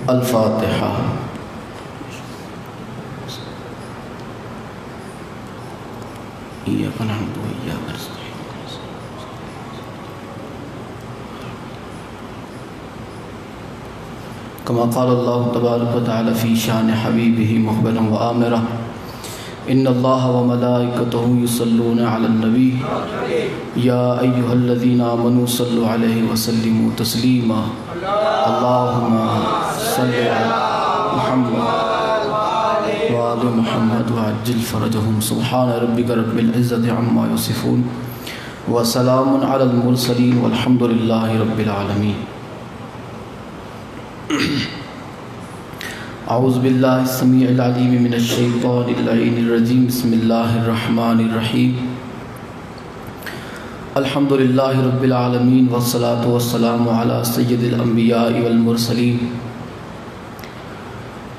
الفاتحہ۔ ایاک نعبد و ایاک نستعین۔ کما قال اللہ تبارک و تعالی فی شان حبیبہ مخبرا و آمرا ان اللہ و ملائکتہ یصلون علی النبی یا ایہا الذین آمنوا صلوا علیہ وسلموا تسلیما اللہم صلی علی محمد وآل محمد وعجل فرجہم سبحان ربک رب العزت عما یصفون وسلام علی المرسلین والحمد للہ رب العالمین۔ اعوذ باللہ السمیع العلیم من الشیطان اللعین الرجیم بسم اللہ الرحمن الرحیم الحمد للہ رب العالمین والصلاة والسلام علی سید الانبیاء والمرسلین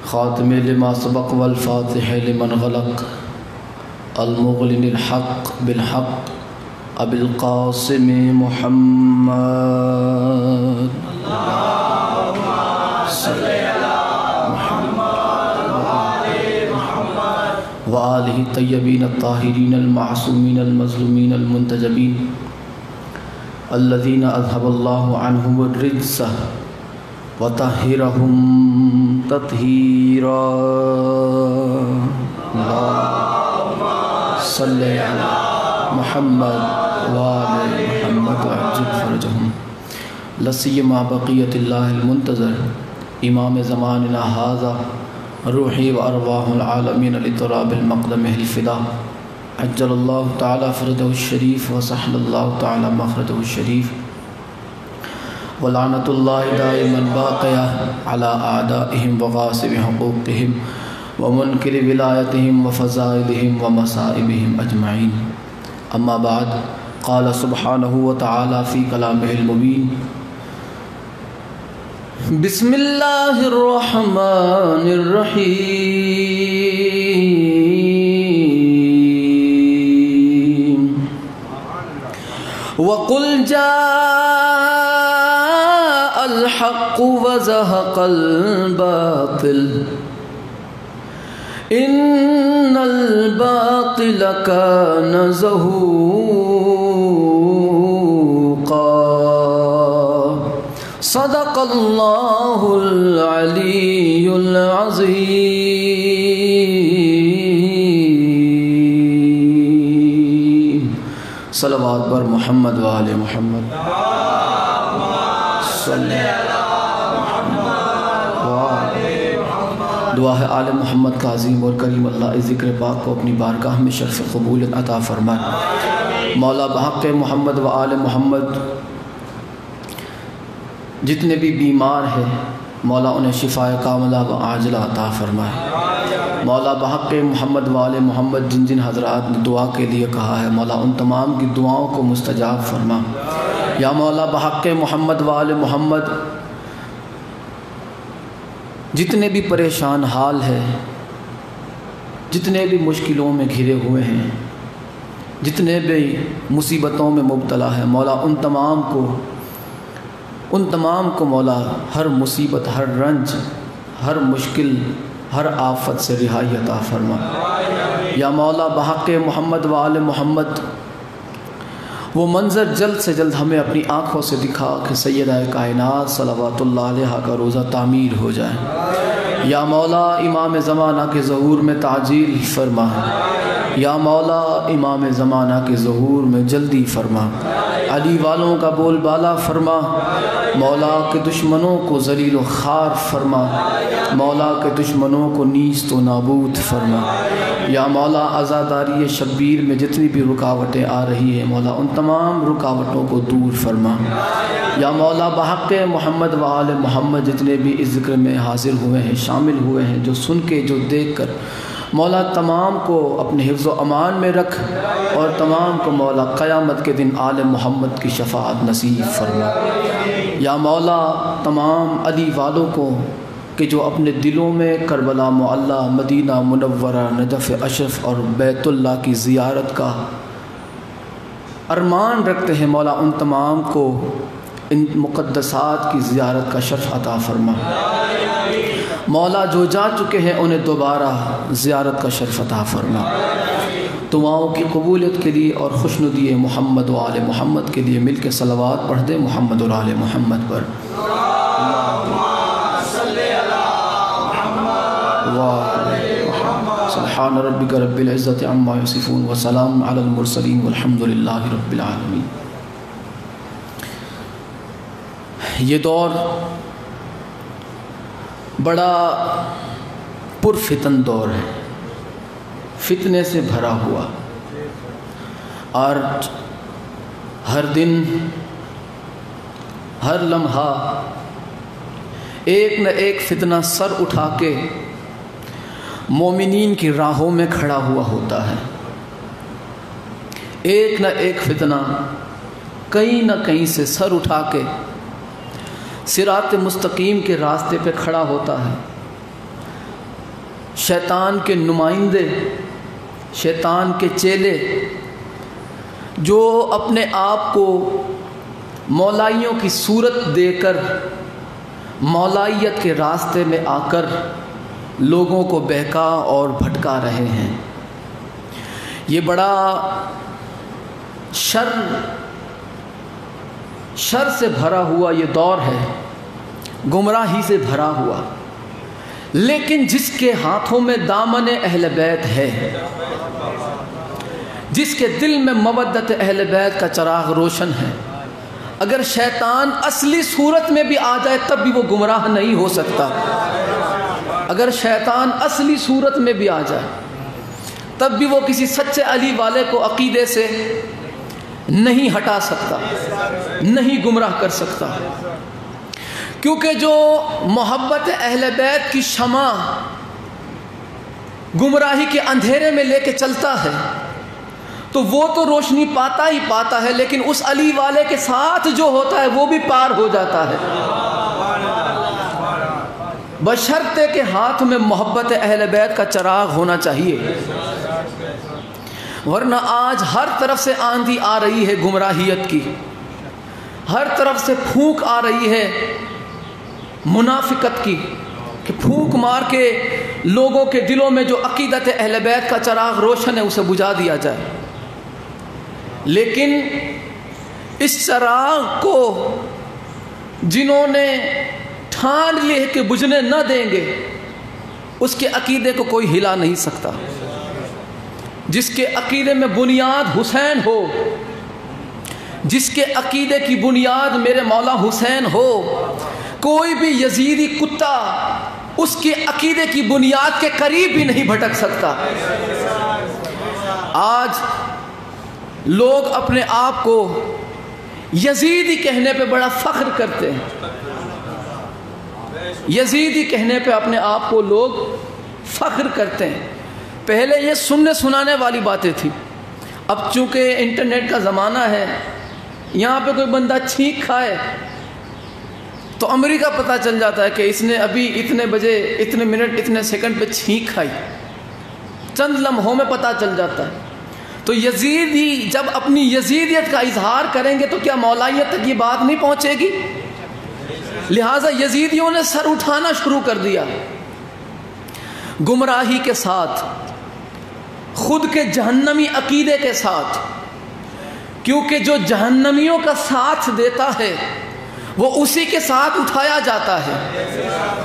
خاتم لما سبق والفاتح لمن غلق المغلن الحق بالحق ابی القاسم محمد وآلہ الطیبین الطاہرین المعصومین المظلومین المنتجبین الذین اذہب اللہ عنہم الرجس وطہرہم تطہیرا اللہم صلی علی محمد وآل محمد وعجل فرجہم لسیما بقیت اللہ المنتظر امام زماننا ھذا روحی و ارواح العالمین لتراب المقدم الفدا عجل اللہ تعالی فرجہ الشریف وسحل اللہ تعالی مخرجہ الشریف ولعنت اللہ دائما باقیہ علی اعدائہم وغاصب حقوقہم ومنکر ولایتہم وفضائلہم ومصائبہم اجمعین اما بعد قال سبحانہ وتعالی فی کلامہ المبین بسم اللہ الرحمن الرحیم وَقُلْ جَاءَ الْحَقُّ وَزَهَقَ الْبَاطِلُ إِنَّ الْبَاطِلَ كَانَ زَهُوقًا صدق اللہ العلی العظیم۔ صلوات بر محمد و آل محمد۔ صلی دعا ہے آل محمد کا عظیم اور کریم اللہ اس ذکر پاک کو اپنی بارگاہ میں شرف قبول عطا فرمائے۔ مولا بحق محمد و آل محمد جتنے بھی بیمار ہیں مولا انہیں شفاء کاملہ و عاجلہ عطا فرمائے۔ مولا بحق محمد و آل محمد جن جن حضرات نے دعا کے لیے کہا ہے مولا ان تمام کی دعاؤں کو مستجاب فرما۔ یا مولا بحق محمد و آل محمد جتنے بھی پریشان حال ہے، جتنے بھی مشکلوں میں گھرے ہوئے ہیں، جتنے بھی مصیبتوں میں مبتلا ہے مولا ان تمام کو مولا ہر مصیبت، ہر رنج، ہر مشکل، ہر آفت سے رہائی عطا فرما۔ یا مولا بحق محمد و آل محمد وہ منظر جلد سے جلد ہمیں اپنی آنکھوں سے دکھا کہ سیدہ کائنات صلوات اللہ علیہ کا روزہ تعمیر ہو جائے۔ یا مولا امام زمانہ کے ظہور میں تعجیل فرما۔ یا مولا امام زمانہ کے ظہور میں جلدی فرما۔ علی والوں کا بول بالا فرما۔ مولا کے دشمنوں کو ذلیل و خوار فرما۔ مولا کے دشمنوں کو نیست و نابود فرما۔ یا مولا عزاداری شبیر میں جتنی بھی رکاوٹیں آ رہی ہیں مولا ان تمام رکاوٹوں کو دور فرما۔ یا مولا بحق محمد و آل محمد جتنے بھی اس ذکر میں حاضر ہوئے ہیں، شامل ہوئے ہیں، جو سن کے جو دیکھ کر مولا تمام کو اپنے حفظ و امان میں رکھ اور تمام کو مولا قیامت کے دن آل محمد کی شفاعت نصیب فرما۔ یا مولا تمام علی والوں کو کہ جو اپنے دلوں میں کربلا معلی، مدینہ منورہ، نجف اشرف اور بیت اللہ کی زیارت کا ارمان رکھتے ہیں مولا ان تمام کو ان مقدسات کی زیارت کا شرف عطا فرما۔ مولا جو جا چکے ہیں انہیں دوبارہ زیارت کا شرف عطا فرما۔ دعاؤں کی قبولیت کے لیے اور خوشنودی محمد و آل محمد کے لیے مل کے صلوات پڑھ دیں محمد و آل محمد پر۔ سبحان ربک رب العزت عما یصفون وسلام علی المرسلین والحمد للہ رب العالمین۔ یہ دور بڑا پرفتن دور ہے، فتنے سے بھرا ہوا، اور ہر دن ہر لمحہ ایک نہ ایک فتنہ سر اٹھا کے مومنین کی راہوں میں کھڑا ہوا ہوتا ہے۔ ایک نہ ایک فتنہ کہیں نہ کہیں سے سر اٹھا کے صراط مستقیم کے راستے پہ کھڑا ہوتا ہے۔ شیطان کے نمائندے، شیطان کے چیلے جو اپنے آپ کو مولائیوں کی صورت دے کر مولائیت کے راستے میں آ کر لوگوں کو بہکا اور بھٹکا رہے ہیں۔ یہ بڑا شر سے بھرا ہوا یہ دور ہے، گمراہی سے بھرا ہوا، لیکن جس کے ہاتھوں میں دامن اہل بیت ہے، جس کے دل میں مودت اہل بیت کا چراغ روشن ہے، اگر شیطان اصلی صورت میں بھی آ جائے تب بھی وہ گمراہ نہیں ہو سکتا۔ اگر شیطان اصلی صورت میں بھی آ جائے تب بھی وہ کسی سچے علی والے کو عقیدے سے نہیں ہٹا سکتا، نہیں گمراہ کر سکتا، کیونکہ جو محبت اہل بیت کی شمع گمراہی کے اندھیرے میں لے کے چلتا ہے تو وہ تو روشنی پاتا ہی پاتا ہے، لیکن اس علی والے کے ساتھ جو ہوتا ہے وہ بھی پار ہو جاتا ہے، بشرطے کے ہاتھ میں محبت اہل بیت کا چراغ ہونا چاہیے، ورنہ آج ہر طرف سے آندھی آ رہی ہے گمراہیت کی، ہر طرف سے پھونک آ رہی ہے منافقت کی، کہ پھونک مار کے لوگوں کے دلوں میں جو عقیدت اہل بیت کا چراغ روشن ہے اسے بجھا دیا جائے۔ لیکن اس چراغ کو جنہوں نے ٹھان لی کہ بجھنے نہ دیں گے، اس کے عقیدے کو کوئی ہلا نہیں سکتا۔ جس کے عقیدے میں بنیاد حسین ہو، جس کے عقیدے کی بنیاد میرے مولا حسین ہو، کوئی بھی یزیدی کتا اس کے عقیدے کی بنیاد کے قریب بھی نہیں بھٹک سکتا۔ آج لوگ اپنے آپ کو یزیدی کہنے پہ بڑا فخر کرتے ہیں، یزیدی کہنے پہ اپنے آپ کو لوگ فخر کرتے ہیں۔ پہلے یہ سننے سنانے والی باتیں تھی، اب چونکہ انٹرنیٹ کا زمانہ ہے، یہاں پہ کوئی بندہ چھینک کھائے تو امریکہ پتہ چل جاتا ہے کہ اس نے ابھی اتنے بجے اتنے منٹ اتنے سیکنڈ پہ چھینک کھائی، چند لمحوں میں پتہ چل جاتا ہے۔ تو یزیدی جب اپنی یزیدیت کا اظہار کریں گے تو کیا مولائیت تک یہ بات نہیں پہنچے گی؟ لہٰذا یزیدیوں نے سر اٹھانا شروع کر دیا گمراہی کے ساتھ، خود کے جہنمی عقیدے کے ساتھ، کیونکہ جو جہنمیوں کا ساتھ دیتا ہے وہ اسی کے ساتھ اٹھایا جاتا ہے،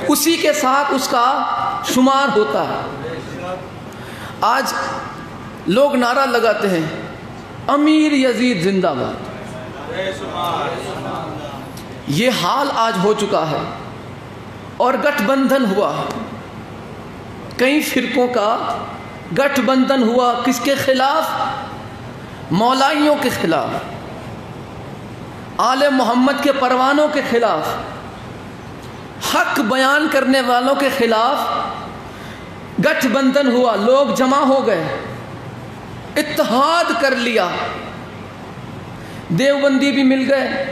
اسی کے ساتھ اس کا شمار ہوتا ہے۔ آج لوگ نعرہ لگاتے ہیں امیر یزید زندہ باد، یہ حال آج ہو چکا ہے، اور گٹھ بندھن ہوا، کئی فرقوں کا گٹھ بندھن ہوا، کس کے خلاف؟ مولائیوں کے خلاف، آل محمد کے پروانوں کے خلاف، حق بیان کرنے والوں کے خلاف گٹھ بندھن ہوا، لوگ جمع ہو گئے، اتحاد کر لیا، دیوبندی بھی مل گئے،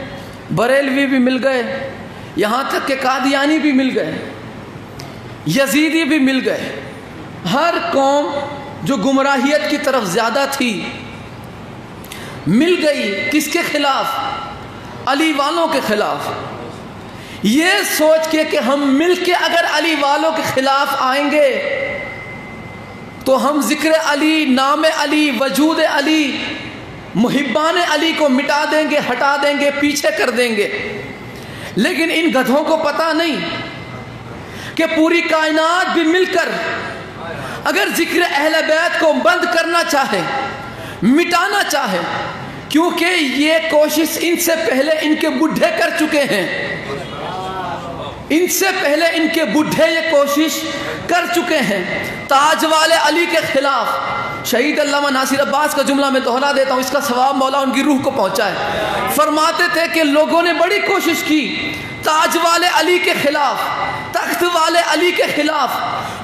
بریلوی بھی مل گئے، یہاں تک کہ قادیانی بھی مل گئے، یزیدی بھی مل گئے۔ ہر قوم جو گمراہیت کی طرف زیادہ تھی مل گئی، کس کے خلاف؟ علی والوں کے خلاف۔ یہ سوچ کے کہ ہم مل کے اگر علی والوں کے خلاف آئیں گے تو ہم ذکر علی، نام علی، وجود علی، محبان علی کو مٹا دیں گے، ہٹا دیں گے، پیچھے کر دیں گے۔ لیکن ان گدھوں کو پتہ نہیں کہ پوری کائنات بھی مل کر اگر ذکر اہل بیت کو بند کرنا چاہے، مٹانا چاہے، کیونکہ یہ کوشش ان سے پہلے ان کے بڈھے کر چکے ہیں، ان سے پہلے ان کے بڈھے یہ کوشش کر چکے ہیں۔ تاج والے علی کے خلاف شہید علامہ ناصر عباس کا جملہ میں دہرا دیتا ہوں، اس کا ثواب مولا ان کی روح کو پہنچائے۔ فرماتے تھے کہ لوگوں نے بڑی کوشش کی تاج والے علی کے خلاف، تخت والے علی کے خلاف،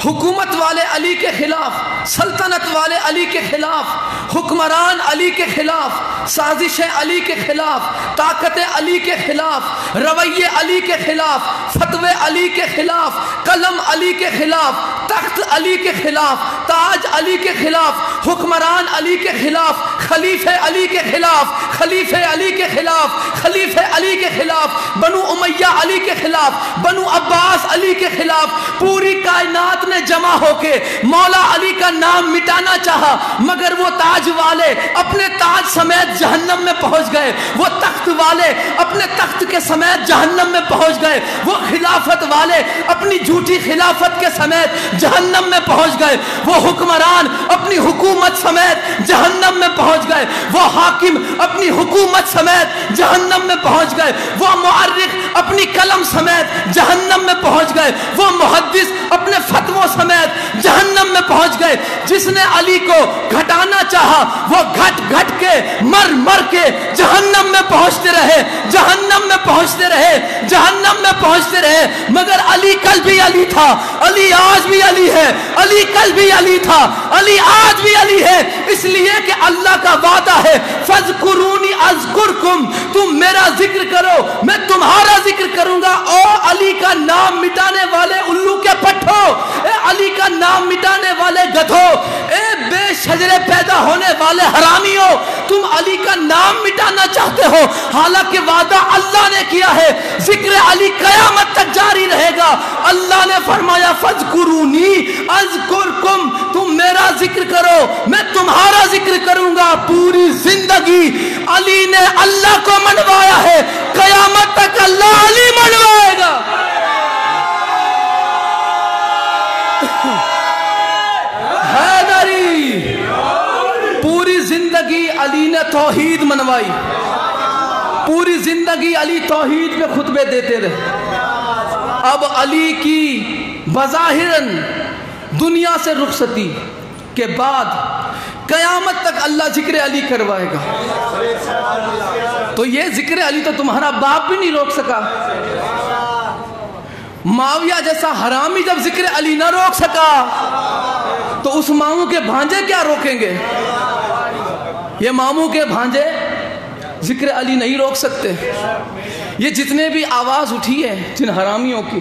حکومت والے علی کے خلاف، سلطنت والے علی کے خلاف، حکمران علی کے خلاف، سازشیں علی کے خلاف، طاقتیں علی کے خلاف، رویے علی کے خلاف، فتوے علی کے خلاف، قلم علی کے خلاف، تخت علی کے خلاف، تاج علی کے خلاف، حکمران علی کے خلاف، خلیفہ علی کے خلاف، خلیفہ علی کے خلاف، خلیفہ علی کے خلاف، بنو امیہ علی کے خلاف، بنو عباس علی کے خلاف، پوری کائنات نے جمع ہو کے مولا علی کا نام مٹانا چاہا، مگر وہ تاج والے اپنے تاج سمیت جہنم میں پہنچ گئے، وہ تخت والے اپنے تخت کے سمیت جہنم میں پہنچ گئے، وہ خلافت والے اپنی جھوٹی خلافت کے سمیت جہنم میں پہنچ گئے، وہ حکمران اپنی حکومت سمیت جہنم میں پہنچ گئے، وہ حاکم اپنی حکومت سمیت جہنم میں پہنچ گئے، وہ مؤرخ اپنی قلم سمیت جہنم میں پہنچ گئے، وہ محدث اپنے فتووں سمیت جہنم میں پہنچ گئے۔ جس نے علی کو گھٹانا چاہا وہ گھٹ گھٹ کے مر مر کے جہنم میں پہنچتے رہے، جہنم میں پہنچتے رہے، جہنم میں پہنچتے رہے، مگر علی کل بھی علی تھا، علی آج بھی علی ہے، علی کل بھی علی تھا، علی آج بھی علی ہے، اس لیے کہ اللہ کا وعدہ ہے فَاذْكُرُونِي أَذْكُرْكُمْ، تم میرا ذکر کرو میں تمہارا ذکر کروں گا۔ او علی کا نام مٹانے والے الو کے پٹھو، اے علی کا نام مٹانے والے گدھو، اے بے شجرے پیدا ہونے والے حرامیوں، تم علی کا نام مٹانا چاہتے ہو، حالانکہ وعدہ اللہ نے کیا ہے ذکر علی قیامت تک جاری رہے گا۔ اللہ نے فرمایا فَاذْكُرُونِي أَذْكُرْكُمْ، تم میرا ذکر کرو میں تمہارا ذکر کروں گا۔ پوری زندگی علی نے اللہ کو منوایا ہے، قیامت تک اللہ علی منوائے گا۔ حیدری، پوری زندگی علی نے توحید منوائی، پوری زندگی علی توحید پہ خطبے دیتے رہے۔ اب علی کی بظاہراً دنیا سے رخصتی کے بعد قیامت تک اللہ ذکر علی کروائے گا۔ تو یہ ذکر علی تو تمہارا باپ بھی نہیں روک سکا، معاویہ جیسا حرامی جب ذکر علی نہ روک سکا تو اس ماموں کے بھانجے کیا روکیں گے؟ یہ ماموں کے بھانجے ذکر علی نہیں روک سکتے۔ یہ جتنے بھی آواز اٹھی ہے جن حرامیوں کی،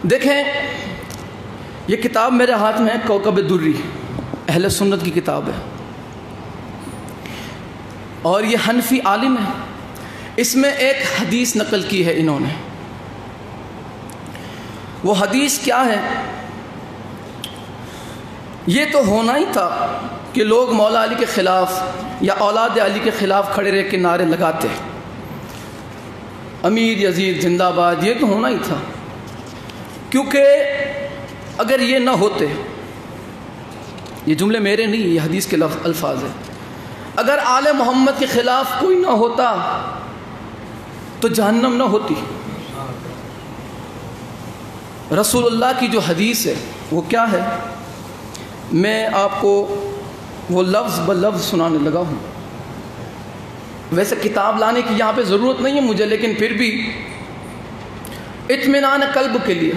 دیکھیں یہ کتاب میرے ہاتھ میں ہے، کوکب دری، اہل سنت کی کتاب ہے، اور یہ حنفی عالم ہے۔ اس میں ایک حدیث نقل کی ہے انہوں نے، وہ حدیث کیا ہے؟ یہ تو ہونا ہی تھا کہ لوگ مولا علی کے خلاف یا اولاد علی کے خلاف کھڑے رہ کے نعرے لگاتے، امیر یزید زندہ باد، یہ تو ہونا ہی تھا، کیونکہ اگر یہ نہ ہوتے، یہ جملے میرے نہیں، یہ حدیث کے الفاظ ہیں، اگر آل محمد کے خلاف کوئی نہ ہوتا تو جہنم نہ ہوتی۔ رسول اللہ کی جو حدیث ہے وہ کیا ہے، میں آپ کو وہ لفظ بلفظ سنانے لگا ہوں۔ ویسے کتاب لانے کی یہاں پہ ضرورت نہیں ہے مجھے، لیکن پھر بھی اطمینان قلب کے لیے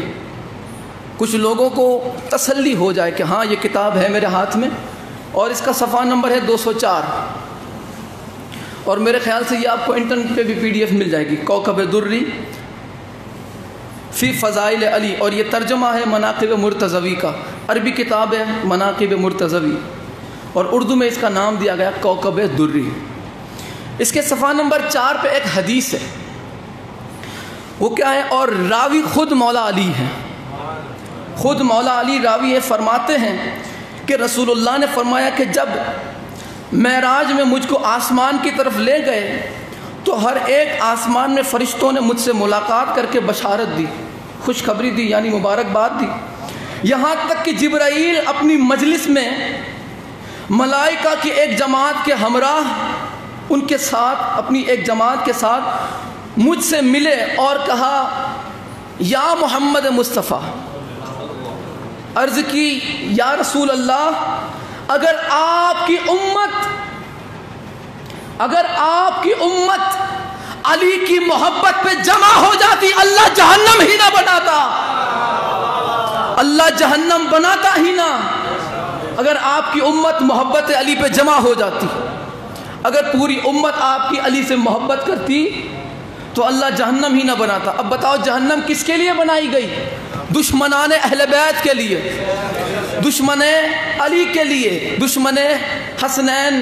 کچھ لوگوں کو تسلی ہو جائے کہ ہاں یہ کتاب ہے میرے ہاتھ میں، اور اس کا صفحہ نمبر ہے 204، اور میرے خیال سے یہ آپ کو انٹرنیٹ پہ بھی PDF مل جائے گی، کوکب دری فی فضائل علی، اور یہ ترجمہ ہے مناقب مرتضوی کا، عربی کتاب ہے مناقب مرتضوی، اور اردو میں اس کا نام دیا گیا کوکب دری۔ اس کے صفحہ نمبر 4 پہ ایک حدیث ہے، وہ کیا ہے؟ اور راوی خود مولا علی ہیں، خود مولا علی راوی یہ فرماتے ہیں کہ رسول اللہ نے فرمایا کہ جب معراج میں مجھ کو آسمان کی طرف لے گئے تو ہر ایک آسمان میں فرشتوں نے مجھ سے ملاقات کر کے بشارت دی، خوشخبری دی، یعنی مبارکباد دی، یہاں تک کہ جبرائیل اپنی مجلس میں ملائکہ کی ایک جماعت کے ہمراہ ان کے ساتھ، اپنی ایک جماعت کے ساتھ مجھ سے ملے اور کہا یا محمد مصطفیٰ، عرض کی یا رسول اللہ اگر آپ کی امت علی کی محبت پہ جمع ہو جاتی اللہ جہنم ہی نہ بناتا، اللہ جہنم بناتا ہی نہ۔ اگر آپ کی امت محبت علی پہ جمع ہو جاتی، اگر پوری امت آپ کی علی سے محبت کرتی تو اللہ جہنم ہی نہ بناتا۔ اب بتاؤ جہنم کس کے لیے بنائی گئی؟ دشمنان اہل بیت کے لیے، دشمن علی کے لیے، دشمن حسنین،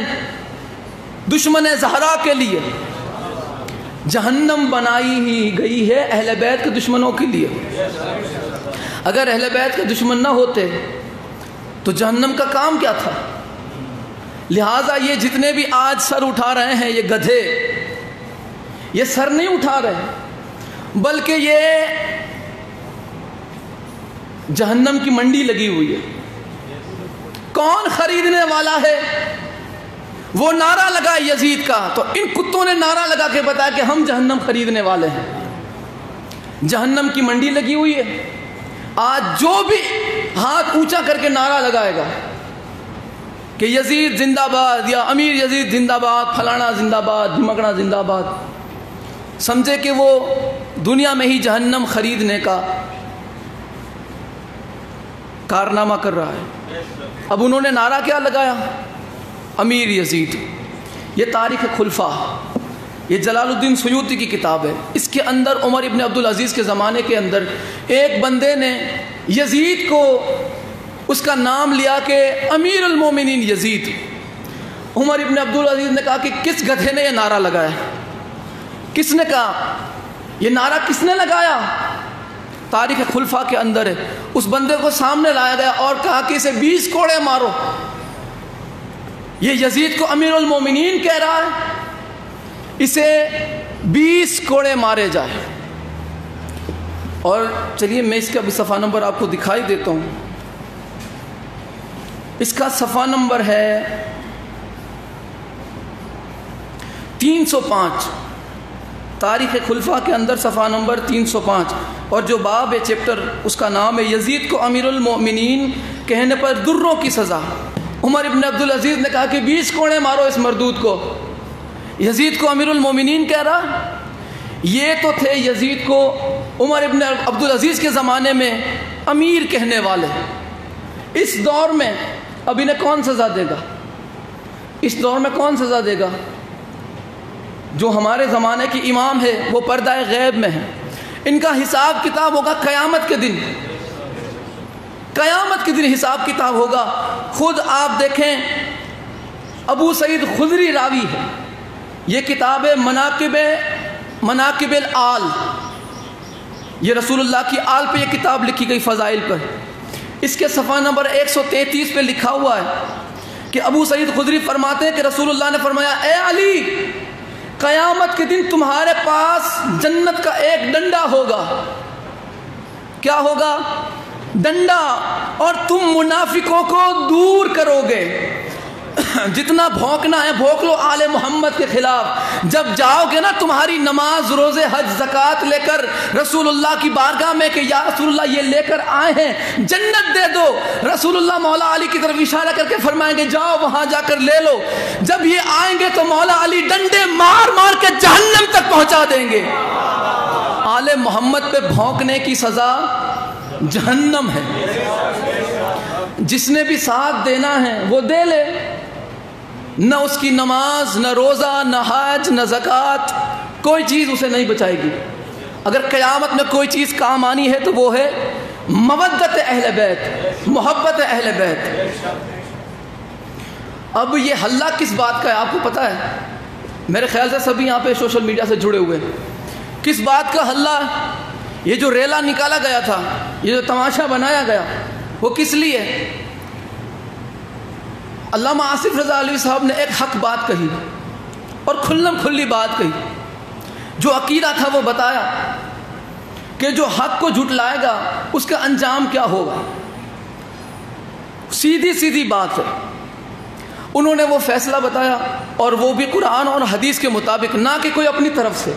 دشمن زہرا کے لیے۔ جہنم بنائی ہی گئی ہے اہل بیت کے دشمنوں کے لیے۔ اگر اہل بیت کے دشمن نہ ہوتے تو جہنم کا کام کیا تھا؟ لہٰذا یہ جتنے بھی آج سر اٹھا رہے ہیں یہ گدھے، یہ سر نہیں اٹھا رہے بلکہ یہ جہنم کی منڈی لگی ہوئی ہے۔ کون خریدنے والا ہے؟ وہ نعرہ لگا یزید کا، تو ان کتوں نے نعرہ لگا کے بتایا کہ ہم جہنم خریدنے والے ہیں۔ جہنم کی منڈی لگی ہوئی ہے۔ آج جو بھی ہاتھ اونچا کر کے نعرہ لگائے گا کہ یزید زندہ باد یا امیر یزید زندہ باد، فلانا زندہ باد، ڈھمکنا زندہ باد، سمجھے کہ وہ دنیا میں ہی جہنم خریدنے کا کارنامہ کر رہا ہے۔ اب انہوں نے نعرہ کیا لگایا؟ امیر یزید۔ یہ تاریخ خلفاء، یہ جلال الدین سیوطی کی کتاب ہے۔ اس کے اندر عمر ابن عبدالعزیز کے زمانے کے اندر ایک بندے نے یزید کو اس کا نام لیا کہ امیر المومنین یزید۔ عمر ابن عبدالعزیز نے کہا کہ کس گدھے نے یہ نعرہ لگایا؟ کس نے کہا؟ یہ نعرہ کس نے لگایا؟ تاریخ خلفاء کے اندر ہے۔ اس بندے کو سامنے لایا گیا اور کہا کہ اسے 20 کوڑے مارو۔ یہ یزید کو امیر المومنین کہہ رہا ہے، اسے 20 کوڑے مارے جائے۔ اور چلیے میں اس کا بھی صفحہ نمبر آپ کو دکھائی دیتا ہوں۔ اس کا صفحہ نمبر ہے 305، تاریخ خلفاء کے اندر صفحہ نمبر 305، اور جو باب ہے چیپٹر اس کا نام ہے یزید کو امیر المومنین کہنے پر دروں کی سزا۔ عمر ابن عبدالعزیز نے کہا کہ 20 کوڑے مارو اس مردود کو۔ یزید کو امیر المومنین کہہ رہا۔ یہ تو تھے یزید کو عمر ابن عبدالعزیز کے زمانے میں امیر کہنے والے۔ اس دور میں اب انہیں کون سزا دے گا؟ اس دور میں کون سزا دے گا؟ جو ہمارے زمانے کی امام ہے وہ پردہ غیب میں ہے، ان کا حساب کتاب ہوگا قیامت کے دن۔ قیامت کے دن حساب کتاب ہوگا۔ خود آپ دیکھیں ابو سعید خدری راوی ہے، یہ کتاب ہے مناقب الآل، یہ رسول اللہ کی آل پہ یہ کتاب لکھی گئی، فضائل پر۔ اس کے صفحہ نمبر 133 پہ لکھا ہوا ہے کہ ابو سعید خدری فرماتے ہیں کہ رسول اللہ نے فرمایا اے علی، قیامت کے دن تمہارے پاس جنت کا ایک ڈنڈا ہوگا۔ کیا ہوگا؟ ڈنڈا، اور تم منافقوں کو دور کرو گے۔ جتنا بھونکنا ہے بھونک لو آل محمد کے خلاف۔ جب جاؤ گے نا تمہاری نماز، روزے، حج، زکوٰۃ لے کر رسول اللہ کی بارگاہ میں کہ یا رسول اللہ یہ لے کر آئے ہیں، جنت دے دو، رسول اللہ مولا علی کی طرف اشارہ کر کے فرمائیں گے جاؤ وہاں جا کر لے لو۔ جب یہ آئیں گے تو مولا علی ڈنڈے مار مار کے جہنم تک پہنچا دیں گے۔ آل محمد پہ بھونکنے کی سزا جہنم ہے۔ جس نے بھی ساتھ دینا ہے وہ دے لے، نہ اس کی نماز، نہ روزہ، نہ حج، نہ زکوٰۃ، کوئی چیز اسے نہیں بچائے گی۔ اگر قیامت میں کوئی چیز کام آنی ہے تو وہ ہے مودت اہل بیت، محبت اہل بیت۔ اب یہ حلہ کس بات کا ہے آپ کو پتہ ہے؟ میرے خیال سے سبھی یہاں پہ سوشل میڈیا سے جڑے ہوئے ہیں۔ کس بات کا ہلہ؟ یہ جو ریلا نکالا گیا تھا، یہ جو تماشا بنایا گیا، وہ کس لیے؟ علامہ آصف رضا علیہ صاحب نے ایک حق بات کہی اور کھلم کھلی بات کہی، جو عقیدہ تھا وہ بتایا کہ جو حق کو جھٹلائے گا اس کا انجام کیا ہوگا۔ سیدھی سیدھی بات ہے۔ انہوں نے وہ فیصلہ بتایا، اور وہ بھی قرآن اور حدیث کے مطابق، نہ کہ کوئی اپنی طرف سے،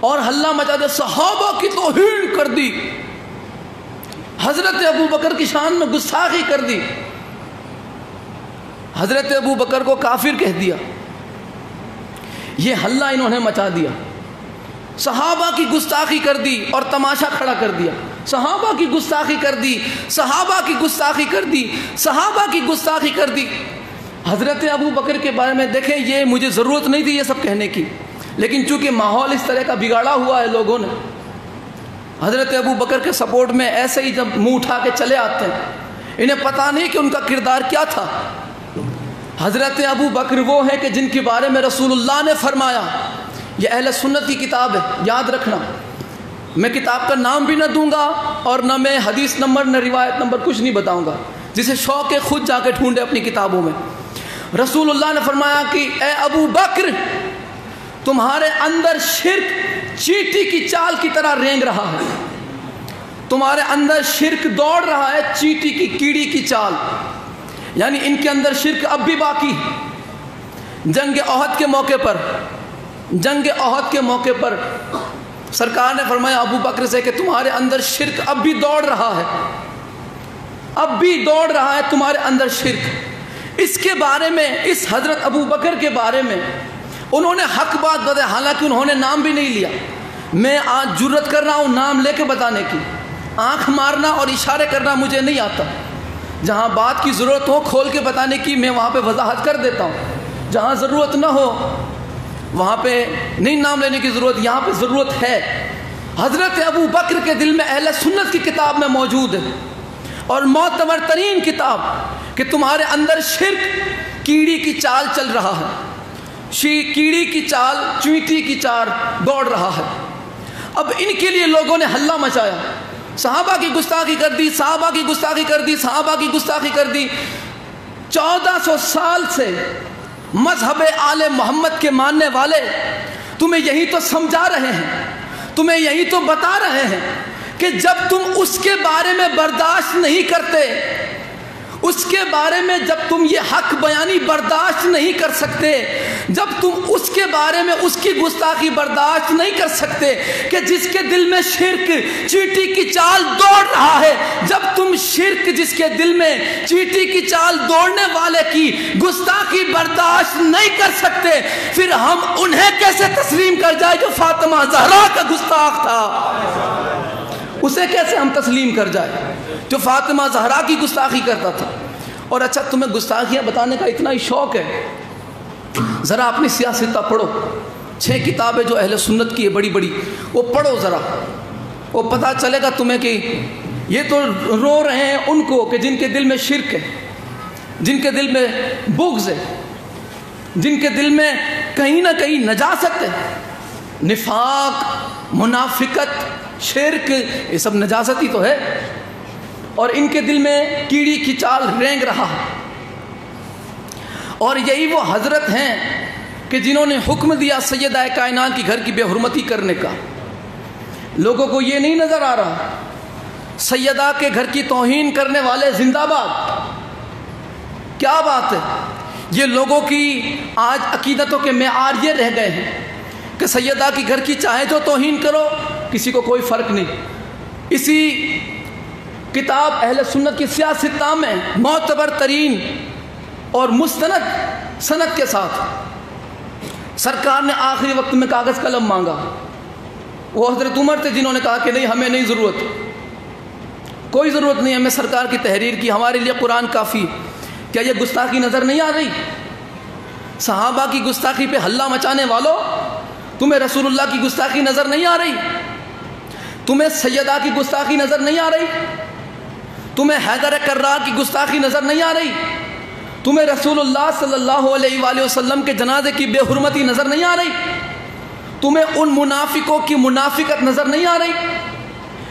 اور ہلہ مچا دے، صحابہ کی توہین کر دی، حضرت ابو بکر کی شان میں گستاخی کر دی، حضرت ابو بکر کو کافر کہہ دیا۔ یہ ہلہ انہوں نے مچا دیا، صحابہ کی گستاخی کر دی اور تماشا کھڑا کر دیا، صحابہ کی گستاخی کر دی، صحابہ کی گستاخی کر دی، صحابہ کی گستاخی کر دی۔ حضرت ابو بکر کے بارے میں دیکھیں، یہ مجھے ضرورت نہیں تھی یہ سب کہنے کی، لیکن چونکہ ماحول اس طرح کا بگاڑا ہوا ہے لوگوں نے، حضرت ابو بکر کے سپورٹ میں ایسے ہی جب منہ اٹھا کے چلے آتے ہیں، انہیں پتہ نہیں کہ ان کا کردار کیا تھا۔ حضرت ابو بکر وہ ہیں کہ جن کے بارے میں رسول اللہ نے فرمایا، یہ اہل سنت کی کتاب ہے، یاد رکھنا، میں کتاب کا نام بھی نہ دوں گا اور نہ میں حدیث نمبر نہ روایت نمبر کچھ نہیں بتاؤں گا، جسے شوق ہے خود جا کے ڈھونڈے اپنی کتابوں میں۔ رسول اللہ نے فرمایا کہ اے ابو بکر، تمہارے اندر شرک چیٹی کی چال کی طرح رینگ رہا ہے، تمہارے اندر شرک دوڑ رہا ہے چیٹی کی کیڑی کی چال، یعنی ان کے اندر شرک اب بھی باقی ہے۔ جنگ احد کے موقع پر، جنگ احد کے موقع پر سرکار نے فرمایا ابو بکر سے کہ تمہارے اندر شرک اب بھی دوڑ رہا ہے، اب بھی دوڑ رہا ہے تمہارے اندر شرک۔ اس کے بارے میں، اس حضرت ابو بکر کے بارے میں انہوں نے حق بات بتائی، حالانکہ انہوں نے نام بھی نہیں لیا۔ میں آج جرت کر رہا ہوں نام لے کے بتانے کی، آنکھ مارنا اور اشارے کرنا مجھے نہیں آتا، جہاں بات کی ضرورت ہو کھول کے بتانے کی میں وہاں پہ وضاحت کر دیتا ہوں، جہاں ضرورت نہ ہو وہاں پہ نہیں نام لینے کی ضرورت، یہاں پہ ضرورت ہے۔ حضرت ابو بکر کے دل میں اہل سنت کی کتاب میں موجود ہے، اور معتبر ترین کتاب، کہ تمہارے اندر شرک کیڑی کی چال چل رہا ہے، کیڑی کی چال، چویٹی کی چال دوڑ رہا ہے۔ اب ان کے لیے لوگوں نے ہلہ مچایا، صحابہ کی گستاخی کر دی، صحابہ کی گستاخی کر دی، صحابہ کی گستاخی کر دی۔ 1400 سال سے مذہب آل محمد کے ماننے والے تمہیں یہی تو سمجھا رہے ہیں، تمہیں یہی تو بتا رہے ہیں کہ جب تم اس کے بارے میں برداشت نہیں کرتے، اس کے بارے میں جب تم یہ حق بیانی برداشت نہیں کر سکتے، جب تم اس کے بارے میں اس کی گستاخی برداشت نہیں کر سکتے کہ جس کے دل میں شرک چیٹی کی چال دوڑ رہا ہے، جب تم شرک جس کے دل میں چیٹی کی چال دوڑنے والے کی گستاخی برداشت نہیں کر سکتے، پھر ہم انہیں کیسے تسلیم کر جائے جو فاطمہ زہرا کا گستاخ تھا؟ اسے کیسے ہم تسلیم کر جائے جو فاطمہ زہرا کی گستاخی کرتا تھا؟ اور اچھا، تمہیں گستاخیاں بتانے کا اتنا ہی شوق ہے، ذرا اپنی سیاستہ پڑھو، 6 کتابیں جو اہل سنت کی ہے بڑی بڑی، وہ پڑھو ذرا، وہ پتہ چلے گا تمہیں کہ یہ تو رو رہے ہیں ان کو کہ جن کے دل میں شرک ہے، جن کے دل میں بغض ہے، جن کے دل میں کہیں نہ کہیں نجاست ہے، نفاق، منافقت، شرک، یہ سب نجاست ہی تو ہے، اور ان کے دل میں کیڑی کی چال رینگ رہا ہے۔ اور یہی وہ حضرت ہیں کہ جنہوں نے حکم دیا سیدہ کائنات کی گھر کی بے حرمتی کرنے کا۔ لوگوں کو یہ نہیں نظر آ رہا، سیدہ کے گھر کی توہین کرنے والے زندہ باد، کیا بات ہے؟ یہ لوگوں کی آج عقیدتوں کے معیار یہ رہ گئے ہیں کہ سیدہ کی گھر کی چاہے جو توہین کرو، کسی کو کوئی فرق نہیں۔ اسی کتاب اہل سنت کی سیاست میں معتبر ترین اور مستند سند کے ساتھ سرکار نے آخری وقت میں کاغذ قلم مانگا، وہ حضرت عمر تھے جنہوں نے کہا کہ نہیں، ہمیں نہیں ضرورت، کوئی ضرورت نہیں ہمیں سرکار کی تحریر کی، ہمارے لیے قرآن کافی۔ کیا یہ گستاخی نظر نہیں آ رہی؟ صحابہ کی گستاخی پہ ہلہ مچانے والوں، تمہیں رسول اللہ کی گستاخی نظر نہیں آ رہی؟ تمہیں سیدہ کی گستاخی نظر نہیں آ رہی؟ تمہیں حیدر کرار کی گستاخی نظر نہیں آ رہی؟ تمہیں رسول اللہ صلی اللہ علیہ وآلہ وسلم کے جنازے کی بے حرمتی نظر نہیں آ رہی؟ تمہیں ان منافقوں کی منافقت نظر نہیں آ رہی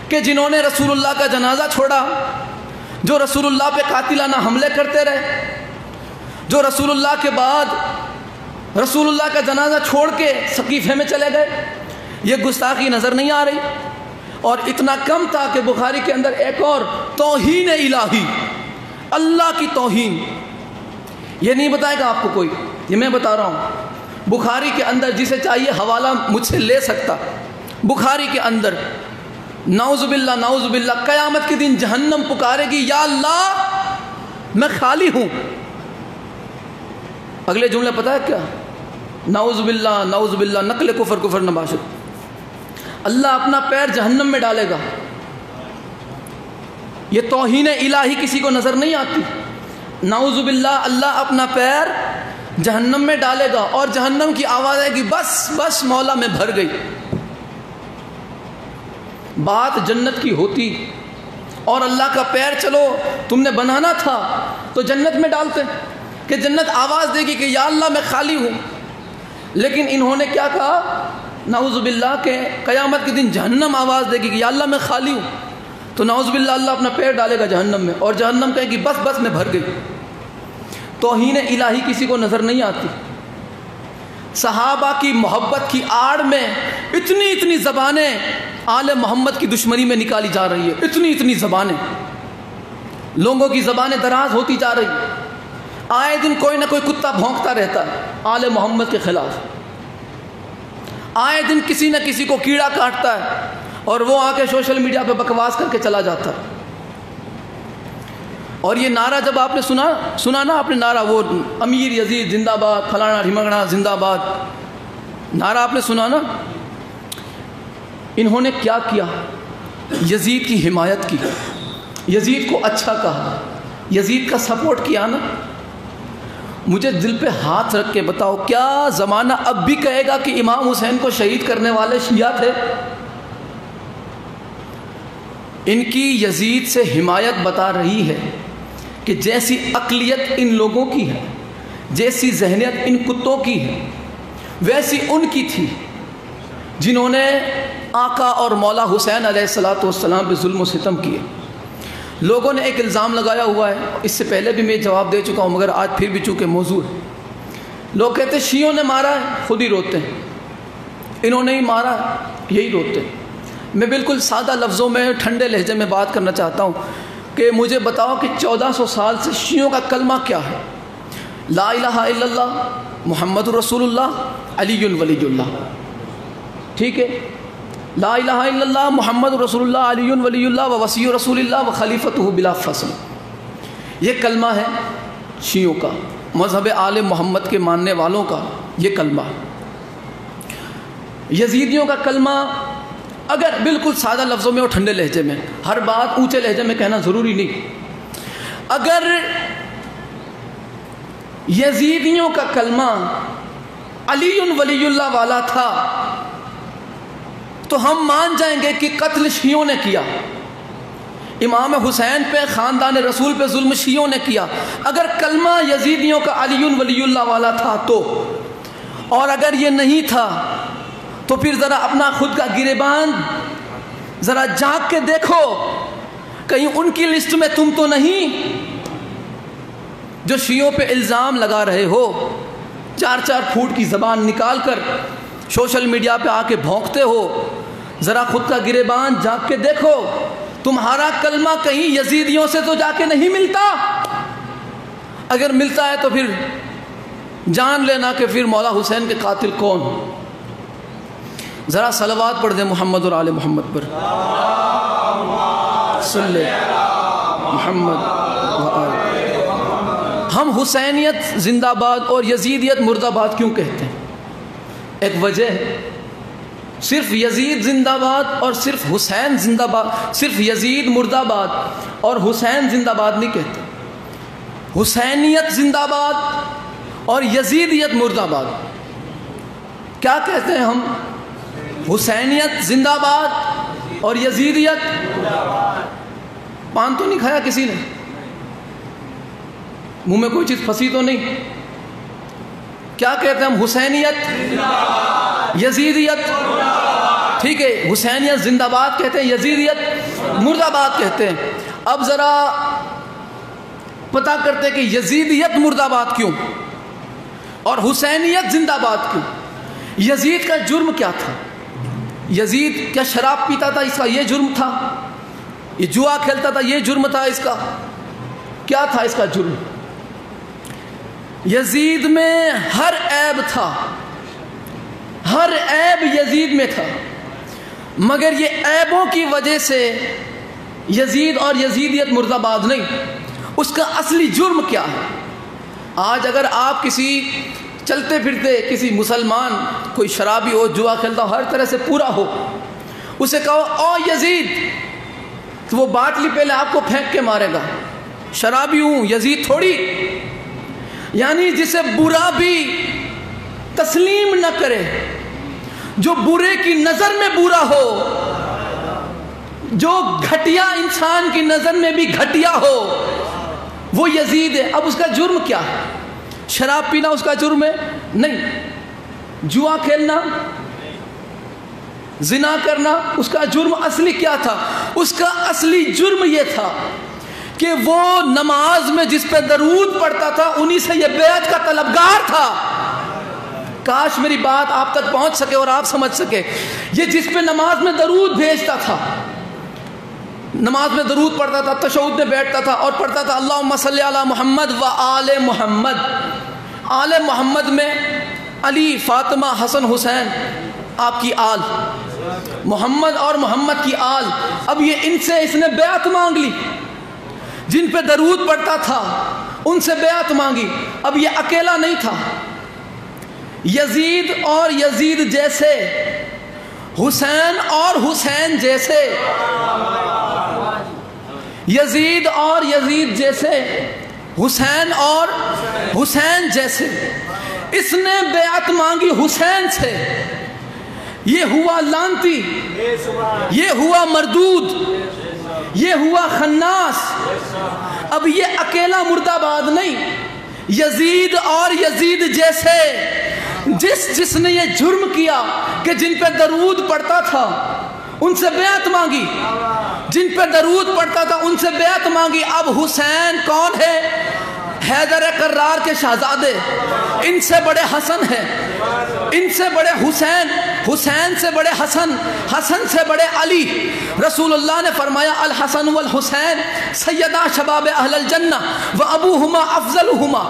کہ جنہوں نے رسول اللہ کا جنازہ چھوڑا، جو رسول اللہ پہ قاتلانہ حملے کرتے رہے، جو رسول اللہ کے بعد رسول اللہ کا جنازہ چھوڑ کے سقیفے میں چلے گئے؟ یہ گستاخی نظر نہیں آ رہی؟ اور اتنا کم تھا کہ بخاری کے اندر ایک اور توہین الہی، اللہ کی توہین، یہ نہیں بتائے گا آپ کو کوئی، یہ میں بتا رہا ہوں۔ بخاری کے اندر جسے چاہیے حوالہ مجھ سے لے سکتا، بخاری کے اندر نعوذ باللہ نعوذ باللہ قیامت کے دن جہنم پکارے گی یا اللہ میں خالی ہوں۔ اگلے جملے پتہ ہے کیا؟ نعوذ باللہ نقل کفر نباشد، اللہ اپنا پیر جہنم میں ڈالے گا۔ یہ توہین الہی کسی کو نظر نہیں آتی؟ نعوذ باللہ اللہ اپنا پیر جہنم میں ڈالے گا اور جہنم کی آواز آئے گی بس بس مولا میں بھر گئی۔ بات جنت کی ہوتی اور اللہ کا پیر چلو تم نے بنانا تھا تو جنت میں ڈالتے کہ جنت آواز دے گی کہ یا اللہ میں خالی ہوں، لیکن انہوں نے کیا کہا؟ نعوذ باللہ کہ قیامت کے دن جہنم آواز دے گی کہ یا اللہ میں خالی ہوں، تو نعوذ باللہ اللہ اپنا پیر ڈالے گا جہنم میں اور جہنم کہے گی بس بس میں بھر گئی۔ توہین الہی کسی کو نظر نہیں آتی؟ صحابہ کی محبت کی آڑ میں اتنی زبانیں آل محمد کی دشمنی میں نکالی جا رہی ہے، اتنی زبانیں، لوگوں کی زبانیں دراز ہوتی جا رہی ہیں۔ آئے دن کوئی نہ کوئی کتا بھونکتا رہتا ہے آل محمد کے خلاف، آئے دن کسی نہ کسی کو کیڑا کاٹتا ہے اور وہ آ کے سوشل میڈیا پہ بکواس کر کے چلا جاتا ہے۔ اور یہ نعرہ جب آپ نے سنا نا، آپ نے نعرہ وہ امیر یزید زندہ باد، فلانا ڈھمگنا زندہ باد، نعرہ آپ نے سنا نا، انہوں نے کیا کیا؟ یزید کی حمایت کی، یزید کو اچھا کہا، یزید کا سپورٹ کیا نا۔ مجھے دل پہ ہاتھ رکھ کے بتاؤ، کیا زمانہ اب بھی کہے گا کہ امام حسین کو شہید کرنے والے شیعہ تھے؟ ان کی یزید سے حمایت بتا رہی ہے کہ جیسی اقلیت ان لوگوں کی ہے، جیسی ذہنیت ان کتوں کی ہے، ویسی ان کی تھی جنہوں نے آقا اور مولا حسین علیہ السلام پہ ظلم و ستم کیے۔ لوگوں نے ایک الزام لگایا ہوا ہے، اس سے پہلے بھی میں جواب دے چکا ہوں مگر آج پھر بھی چونکہ موضوع ہے، لوگ کہتے ہیں شیعوں نے مارا ہے، خود ہی روتے ہیں، انہوں نے ہی مارا ہے، یہی روتے ہیں۔ میں بالکل سادہ لفظوں میں ٹھنڈے لہجے میں بات کرنا چاہتا ہوں کہ مجھے بتاؤ کہ 1400 سال سے شیعوں کا کلمہ کیا ہے؟ لا الہ الا اللہ محمد رسول اللہ علی ولی اللہ، ٹھیک ہے؟ لا الہ الا اللہ محمد رسول اللہ علی ولی اللہ و وصی رسول اللہ و خلیفتہ بلا فصل، یہ کلمہ ہے شیعوں کا، مذہب آل محمد کے ماننے والوں کا یہ کلمہ۔ یزیدیوں کا کلمہ اگر بالکل سادہ لفظوں میں اور ٹھنڈے لہجے میں، ہر بات اونچے لہجے میں کہنا ضروری نہیں، اگر یزیدیوں کا کلمہ علی ولی اللہ والا تھا تو ہم مان جائیں گے کہ قتل شیعوں نے کیا، امام حسین پہ خاندان رسول پہ ظلم شیعوں نے کیا۔ اگر کلمہ یزیدیوں کا علی ولی اللہ والا تھا تو، اور اگر یہ نہیں تھا تو پھر ذرا اپنا خود کا گریبان ذرا جھانک کے دیکھو، کہیں ان کی لسٹ میں تم تو نہیں جو شیعوں پہ الزام لگا رہے ہو، 4 پھوٹ کی زبان نکال کر سوشل میڈیا پہ آ کے بھونکتے ہو۔ ذرا خود کا گریبان جھانک کے دیکھو، تمہارا کلمہ کہیں یزیدیوں سے تو جا کے نہیں ملتا، اگر ملتا ہے تو پھر جان لینا کہ پھر مولا حسین کے قاتل کون؟ ذرا صلوات پڑھ دیں محمد اور آل محمد پر، صلی محمد و آل۔ ہم حسینیت زندہ باد اور یزیدیت مرد آباد کیوں کہتے ہیں؟ ایک وجہ ہے، صرف یزید زندہ باد اور صرف حسین زندہ باد، صرف یزید مرد آباد اور حسین زندہ باد نہیں کہتے، حسینیت زندہ باد اور یزیدیت مرد آباد۔ کیا کہتے ہیں ہم؟ حسینیت زندہ باد اور یزیدیت۔ پان تو نہیں کھایا کسی نے؟ منہ میں کوئی چیز پھنسی تو نہیں؟ کیا کہتے ہیں ہم؟ حسینیت، یزیدیت، ٹھیک ہے، حسینیت زندہ باد کہتے ہیں، یزیدیت مرد آباد کہتے ہیں۔ اب ذرا پتہ کرتے ہیں کہ یزیدیت مرد آباد کیوں اور حسینیت زندہ باد کیوں؟ یزید کا جرم کیا تھا؟ یزید کیا شراب پیتا تھا؟ اس کا یہ جرم تھا؟ یہ جوا کھیلتا تھا؟ یہ جرم تھا اس کا؟ کیا تھا اس کا جرم؟ یزید میں ہر عیب تھا، ہر عیب یزید میں تھا، مگر یہ عیبوں کی وجہ سے یزید اور یزیدیت مرد آباد نہیں۔ اس کا اصلی جرم کیا ہے؟ آج اگر آپ کسی چلتے پھرتے کسی مسلمان، کوئی شرابی ہو، جوا کھیلتا ہو، ہر طرح سے پورا ہو، اسے کہو او یزید، تو وہ باٹلی پہلے آپ کو پھینک کے مارے گا، شرابی ہوں، یزید تھوڑی۔ یعنی جسے برا بھی تسلیم نہ کرے، جو برے کی نظر میں برا ہو، جو گھٹیا انسان کی نظر میں بھی گھٹیا ہو، وہ یزید ہے۔ اب اس کا جرم کیا ہے؟ شراب پینا اس کا جرم ہے؟ نہیں۔ جوا کھیلنا، زنا کرنا، اس کا جرم اصلی کیا تھا؟ اس کا اصلی جرم یہ تھا کہ وہ نماز میں جس پہ درود پڑھتا تھا انہی سے یہ بیعت کا طلبگار تھا۔ کاش میری بات آپ تک پہنچ سکے اور آپ سمجھ سکے۔ یہ جس پہ نماز میں درود بھیجتا تھا، نماز میں درود پڑھتا تھا، تشہد میں بیٹھتا تھا اور پڑھتا تھا اللہم صلی علی محمد و آل محمد۔ آل محمد میں علی، فاطمہ، حسن، حسین، آپ کی آل، محمد اور محمد کی آل۔ اب یہ ان سے اس نے بیعت مانگ لی، جن پہ درود پڑھتا تھا ان سے بیعت مانگی۔ اب یہ اکیلا نہیں تھا، یزید اور یزید جیسے، حسین اور حسین جیسے، یزید اور یزید جیسے، حسین اور حسین جیسے، اس نے بیعت مانگی حسین سے۔ یہ ہوا لانتی، یہ ہوا مردود، یہ ہوا خناس۔ اب یہ اکیلا مرد آباد نہیں، یزید اور یزید جیسے، جس نے یہ جرم کیا کہ جن پہ درود پڑھتا تھا ان سے بیعت مانگی، جن پہ درود پڑھتا تھا ان سے بیعت مانگی۔ اب حسین کون ہے؟ حیدر کرار کے شہزادے، ان سے بڑے حسن ہیں، ان سے بڑے حسین، حسین سے بڑے حسن، حسن سے بڑے علی۔ رسول اللہ نے فرمایا الحسن والحسین سیدہ شباب اہل الجنہ و ابوہما افضلہما،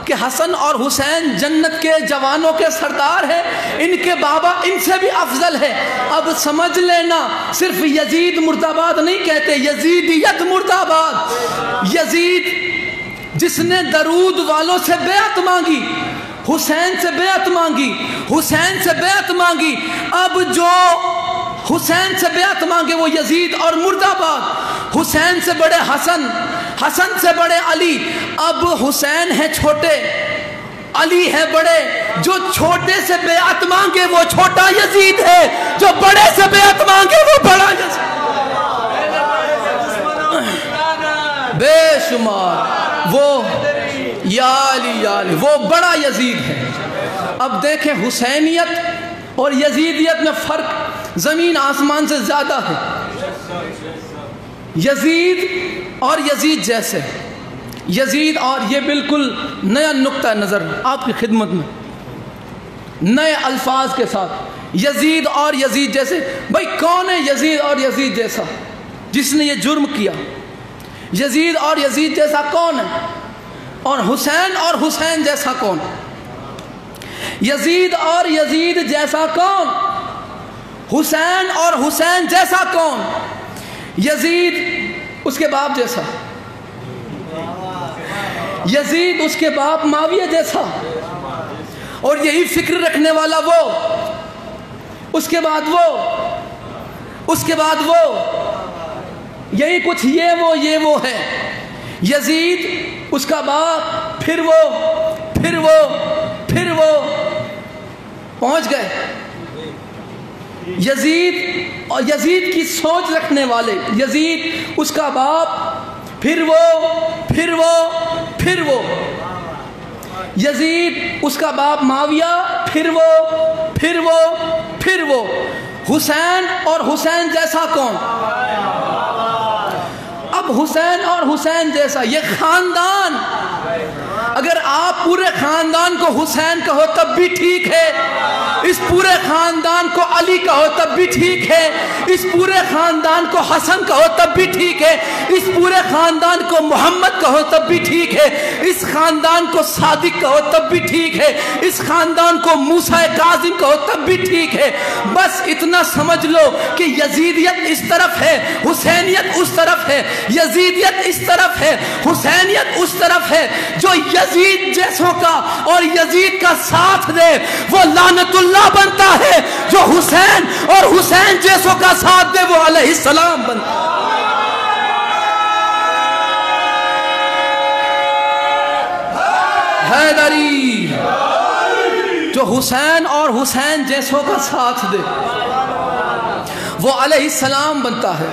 کہ حسن اور حسین جنت کے جوانوں کے سردار ہیں، ان کے بابا ان سے بھی افضل ہے۔ اب سمجھ لینا، صرف یزید مرد آباد نہیں کہتے، یزیدیت مرد آباد۔ یزید جس نے درود والوں سے بیعت مانگی، حسین سے بیعت مانگی، حسین سے بیعت مانگی، اب جو حسین سے بیعت مانگے وہ یزید اور مرد آباد۔ حسین سے بڑے حسن، حسن سے بڑے علی۔ اب حسین ہے چھوٹے، علی ہے بڑے، جو چھوٹے سے بیعت مانگے وہ چھوٹا یزید ہے، جو بڑے سے بیعت مانگے وہ بڑا یزید۔ بے شمار وہ یا علی وہ بڑا یزید ہے۔ اب دیکھیں حسینیت اور یزیدیت میں فرق زمین آسمان سے زیادہ ہے۔ یزید اور یزید جیسے، یزید اور یہ بالکل نیا نقطہ نظر آپ کی خدمت میں، نئے الفاظ کے ساتھ، یزید اور یزید جیسے۔ بھائی کون ہے یزید اور یزید جیسا جس نے یہ جرم کیا؟ یزید اور یزید جیسا کون ہے؟ اور حسین اور حسین جیسا کون؟ یزید اور یزید جیسا کون؟ حسین اور حسین جیسا کون؟ یزید اس کے باپ جیسا، یزید اس کے باپ معاویہ جیسا، اور یہی فکر رکھنے والا وہ، اس کے بعد وہ، اس کے بعد وہ، یہی کچھ یہ وہ ہے۔ یزید اس کا باپ، پھر وہ، پھر وہ، پھر وہ، پہنچ گئے یزید اور یزید کی سوچ رکھنے والے، یزید اس کا باپ، پھر وہ، پھر وہ، پھر وہ۔ یزید، اس کا باپ معاویہ، پھر وہ حسین، اور حسین جیسا کون؟ اب حسین اور حسین جیسا یہ خاندان، اگر آپ پورے خاندان کو حسین کہو تب بھی ٹھیک ہے، اس پورے خاندان کو علی کہو تب بھی ٹھیک ہے، اس پورے خاندان کو حسن کہو تب بھی ٹھیک ہے، اس پورے خاندان کو محمد کہو تب بھی ٹھیک ہے، اس خاندان کو صادق کہو تب بھی ٹھیک ہے، اس خاندان کو موسیٰ کاظم کہو تب بھی ٹھیک ہے۔ بس اتنا سمجھ لو کہ یزیدیت اس طرف ہے، حسینیت اس طرف ہے، یزیدیت اس طرف ہے، حسینیت اس طرف ہے۔ جو یزید جیسوں کا اور یزید کا ساتھ دے وہ لعنت اللہ بنتا ہے، جو حسین اور حسین جیسوں کا ساتھ دے وہ علیہ السلام بنتا ہے۔ حیدری، جو حسین اور حسین جیسوں کا ساتھ دے وہ علیہ السلام بنتا ہے۔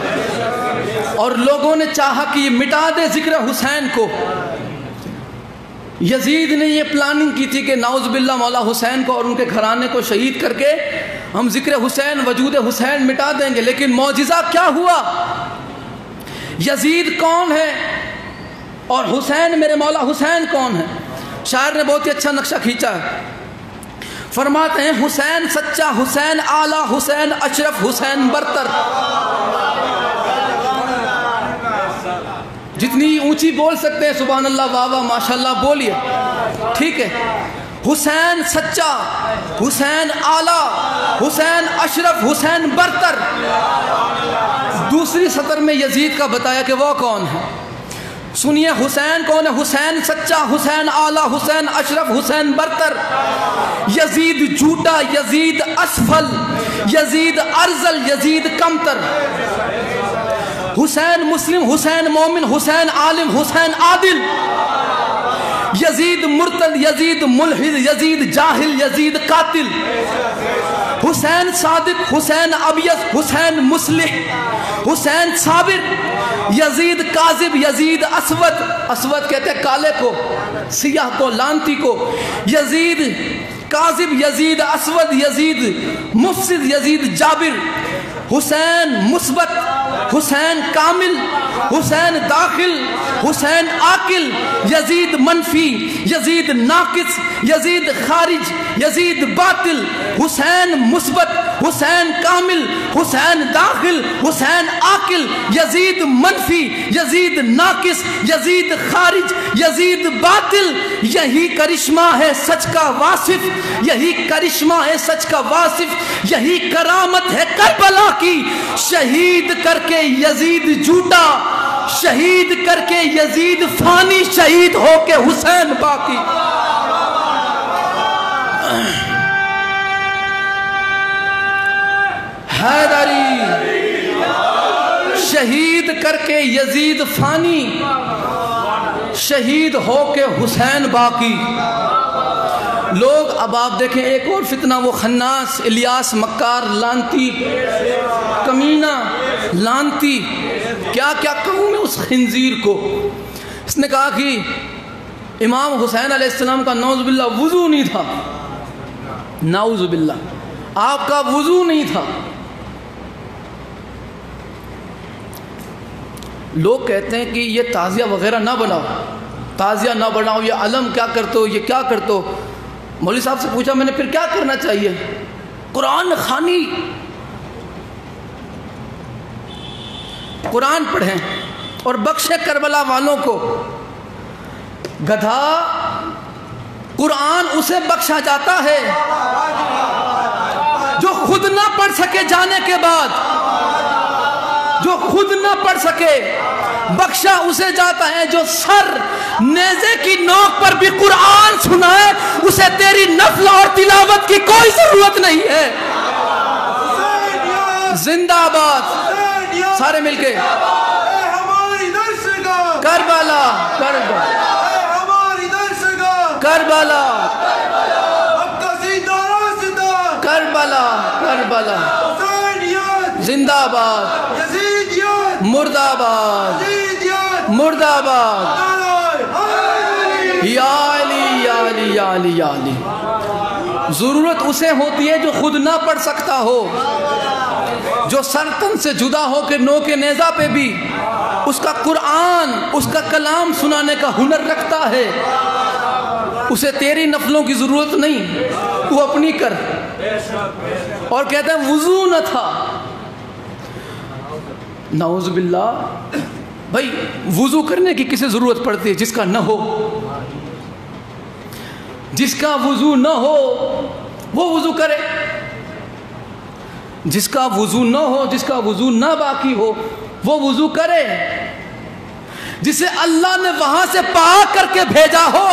اور لوگوں نے چاہا کہ یہ مٹا دے ذکر حسین کو۔ یزید نے یہ پلاننگ کی تھی کہ نعوذ باللہ مولا حسین کو اور ان کے گھرانے کو شہید کر کے ہم ذکر حسین، وجود حسین مٹا دیں گے۔ لیکن معجزہ کیا ہوا؟ یزید کون ہے اور حسین، میرے مولا حسین کون ہے؟ شاعر نے بہت ہی اچھا نقشہ کھینچا ہے، فرماتے ہیں حسین سچا، حسین اعلیٰ، حسین اشرف، حسین برتر۔ جتنی اونچی بول سکتے ہیں سبحان اللہ، واہ واہ، ماشاءاللہ بولیے، ٹھیک ہے۔ حسین سچا، حسین اعلیٰ، حسین اشرف، حسین برتر۔ دوسری سطر میں یزید کا بتایا کہ وہ کون ہے۔ سنیے حسین کون ہے؟ حسین سچا، حسین اعلیٰ، حسین اشرف، حسین برتر۔ یزید جھوٹا، یزید اسفل، یزید ارذل، یزید کمتر۔ حسین مسلم، حسین مومن، حسین عالم، حسین عادل۔ یزید مرتد، یزید ملحد، یزید جاہل، یزید قاتل۔ حسین صادق، حسین ابیض، حسین مصلح، حسین صابر۔ یزید کاذب، یزید اسود، اسود کہتے ہیں کالے کو، سیاہ کو، لانتی کو۔ یزید کاذب، یزید اسود، یزید مفسد، یزید جابر۔ حسین مثبت، حسین کامل، حسین داخل، حسین عاقل۔ یزید منفی، یزید ناقص، یزید خارج، یزید باطل۔ حسین مثبت، حسین کامل، حسین داخل، حسین عاقل۔ یزید منفی، یزید ناقص، یزید خارج، یزید باطل۔ یہی کرشمہ ہے سچ کا واصف، یہی کرشمہ ہے سچ کا واصف، یہی کرامت ہے کربلا کی۔ شہید کر کے یزید جھوٹا، شہید کر کے یزید فانی، شہید ہو کے حسین باقی۔ حیدری، شہید کر کے یزید فانی، شہید ہو کے حسین باقی۔ لوگ اب آپ دیکھیں ایک اور فتنہ، وہ خناس الیاس مکار، لانتی کمینہ، لانتی، کیا کیا کہوں میں اس خنزیر کو۔ اس نے کہا کہ امام حسین علیہ السلام کا نعوذ باللہ وضو نہیں تھا، نعوذ باللہ آپ کا وضو نہیں تھا۔ لوگ کہتے ہیں کہ یہ تعزیہ وغیرہ نہ بناؤ، تعزیہ نہ بناؤ، یہ علم کیا کرتے ہو، یہ کیا کرتے ہو۔ مولوی صاحب سے پوچھا میں نے پھر کیا کرنا چاہیے؟ قرآن خوانی، قرآن پڑھیں اور بخشے کربلا والوں کو۔ گدھا، قرآن اسے بخشا جاتا ہے جو خود نہ پڑھ سکے جانے کے بعد، جو خود نہ پڑھ سکے بخشا اسے جاتا ہے۔ جو سر نیزے کی نوک پر بھی قرآن سنائے اسے تیری نفل اور تلاوت کی کوئی ضرورت نہیں ہے۔ زندہ آباد، سارے مل کے کربلا، کربلا، کربلا، کربلا، کربلا، زندہ آباد، مرد آباد، مرد آباد، یا علی، یا علی، علی یا علی یا علی۔ ضرورت اسے ہوتی ہے جو خود نہ پڑھ سکتا ہو، جو سر تن سے جدا ہو کے نو کے نیزہ پہ بھی اس کا قرآن، اس کا کلام سنانے کا ہنر رکھتا ہے۔ اسے تیری نفلوں کی ضرورت نہیں، تو اپنی کر۔ اور کہتے ہیں وضو نہ تھا، نعوذ باللہ۔ بھائی وضو کرنے کی کسے ضرورت پڑتی ہے؟ جس کا نہ ہو، جس کا وضو نہ ہو وہ وضو کرے، جس کا وضو نہ ہو، جس کا وضو نہ باقی ہو وہ وضو کرے، جسے اللہ نے وہاں سے پاک کر کے بھیجا ہو،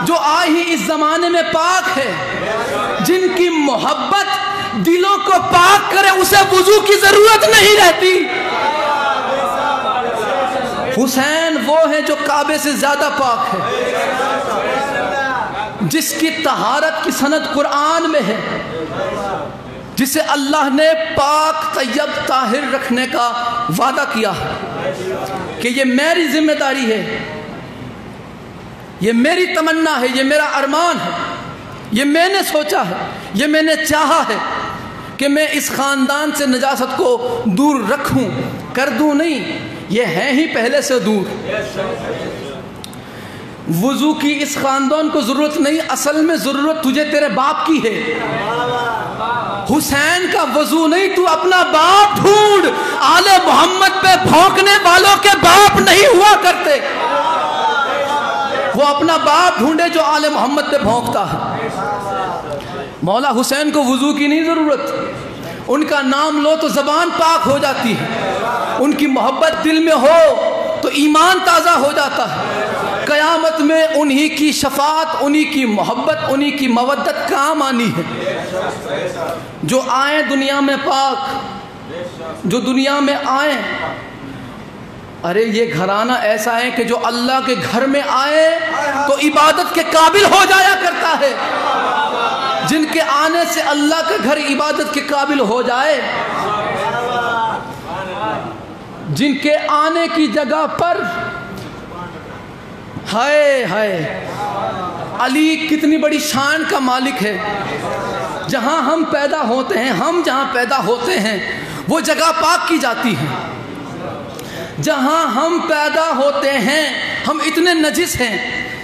جو آج ہی اس زمانے میں پاک ہے، جن کی محبت دلوں کو پاک کرے، اسے وضو کی ضرورت نہیں رہتی۔ حسین وہ ہے جو کعبے سے زیادہ پاک ہے، جس کی طہارت کی سند قرآن میں ہے، جسے اللہ نے پاک طیب طاہر رکھنے کا وعدہ کیا ہے کہ یہ میری ذمہ داری ہے، یہ میری تمنا ہے، یہ میرا ارمان ہے، یہ میں نے سوچا ہے، یہ میں نے چاہا ہے کہ میں اس خاندان سے نجاست کو دور رکھوں، کر دوں نہیں، یہ ہے ہی پہلے سے دور۔ وضو کی اس خاندان کو ضرورت نہیں، اصل میں ضرورت تجھے تیرے باپ کی ہے۔ حسین کا وضو نہیں، تو اپنا باپ ڈھونڈ۔ آل محمد پہ بھونکنے والوں کے باپ نہیں ہوا کرتے، وہ اپنا باپ ڈھونڈے جو آل محمد پہ بھونکتا ہے۔ مولا حسین کو وضو کی نہیں ضرورت، ان کا نام لو تو زبان پاک ہو جاتی ہے، ان کی محبت دل میں ہو تو ایمان تازہ ہو جاتا ہے۔ قیامت میں انہی کی شفاعت، انہی کی محبت، انہی کی مودت کام آنی ہے۔ جو آئیں دنیا میں پاک، جو دنیا میں آئیں، ارے یہ گھرانہ ایسا ہے کہ جو اللہ کے گھر میں آئے تو عبادت کے قابل ہو جایا کرتا ہے۔ جن کے آنے سے اللہ کے گھر عبادت کے قابل ہو جائے، جن کے آنے کی جگہ پر ہائے ہائے علی کتنی بڑی شان کا مالک ہے۔ جہاں ہم پیدا ہوتے ہیں، ہم جہاں پیدا ہوتے ہیں وہ جگہ پاک کی جاتی ہے۔ جہاں ہم پیدا ہوتے ہیں ہم اتنے نجس ہیں،